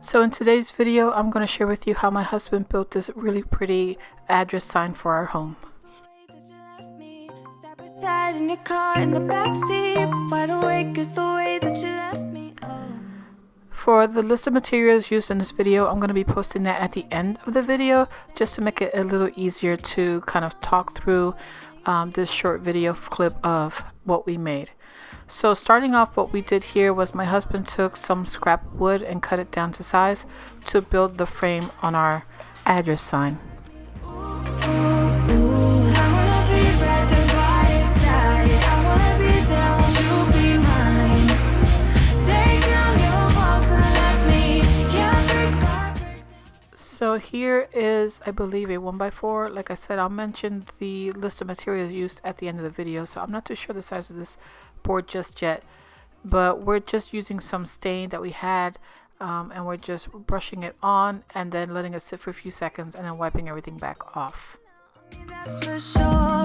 So in today's video, I'm going to share with you how my husband built this really pretty address sign for our home. For the list of materials used in this video, I'm going to be posting that at the end of the video just to make it a little easier to kind of talk through this short video clip of what we made. So starting off, what we did here was my husband took some scrap wood and cut it down to size to build the frame on our address sign. So here is, I believe, a 1x4. Like I said, I'll mention the list of materials used at the end of the video. So I'm not too sure the size of this board just yet, but we're just using some stain that we had, and we're just brushing it on and then letting it sit for a few seconds and then wiping everything back off. That's for sure.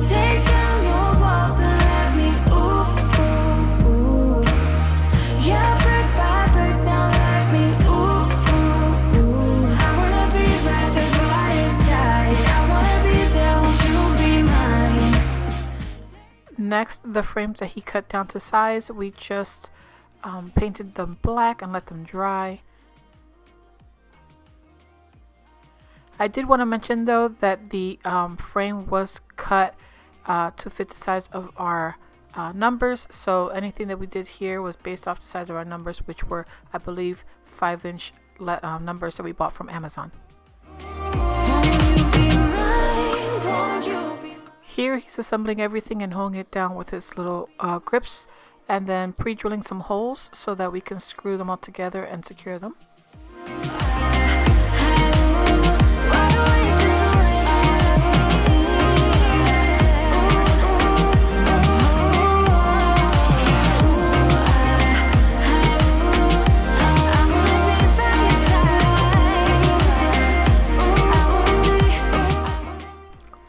Take down your walls and let me yeah, brick by brick, now let me I wanna be right there by your side. I wanna be there, won't you be mine? Next, the frames that he cut down to size, we just painted them black and let them dry. I did want to mention though that the frame was cut to fit the size of our numbers, so anything that we did here was based off the size of our numbers, which were, I believe, 5-inch numbers that we bought from Amazon. Here he's assembling everything and holding it down with his little grips, and then pre-drilling some holes so that we can screw them all together and secure them.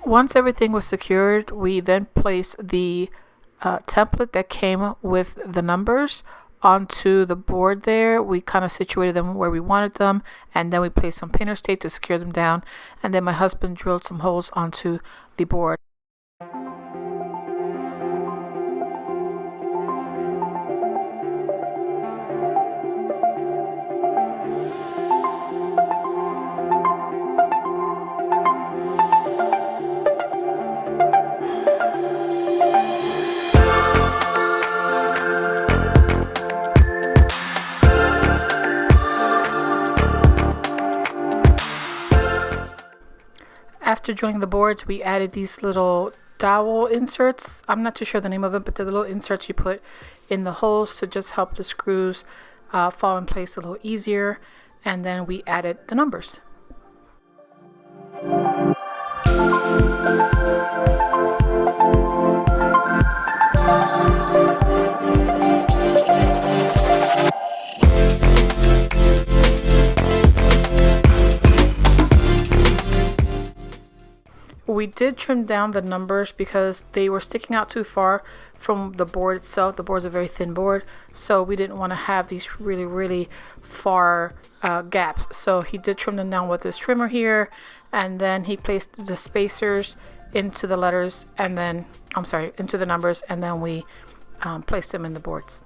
Once everything was secured, we then placed the template that came with the numbers onto the board there. We kind of situated them where we wanted them, and then we placed some painter's tape to secure them down, and then my husband drilled some holes onto the board. After drilling the boards, we added these little dowel inserts. I'm not too sure the name of it, but they're the little inserts you put in the holes to just help the screws fall in place a little easier. And then we added the numbers. We did trim down the numbers because they were sticking out too far from the board itself. The board's a very thin board, so we didn't want to have these really far gaps. So he did trim them down with this trimmer here, and then he placed the spacers into the letters, and then into the numbers, and then we placed them in the boards.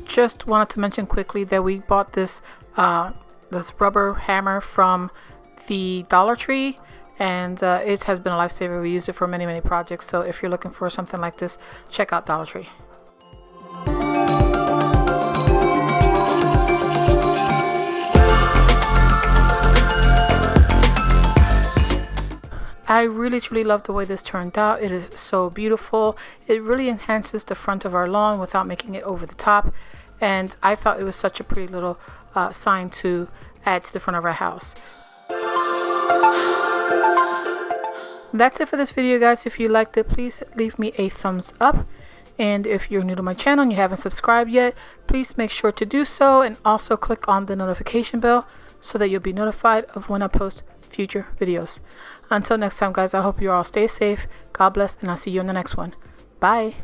Just wanted to mention quickly that we bought this rubber hammer from the Dollar Tree, and it has been a lifesaver. We used it for many projects, so if you're looking for something like this, check out Dollar Tree. I really truly love the way this turned out. It is so beautiful. It really enhances the front of our lawn without making it over the top, and I thought it was such a pretty little sign to add to the front of our house. That's it for this video, guys. If you liked it, please leave me a thumbs up. And if you're new to my channel and you haven't subscribed yet, please make sure to do so, and also click on the notification bell so that you'll be notified of when I post future videos. Until next time, guys, I hope you all stay safe. God bless, and I'll see you in the next one. Bye.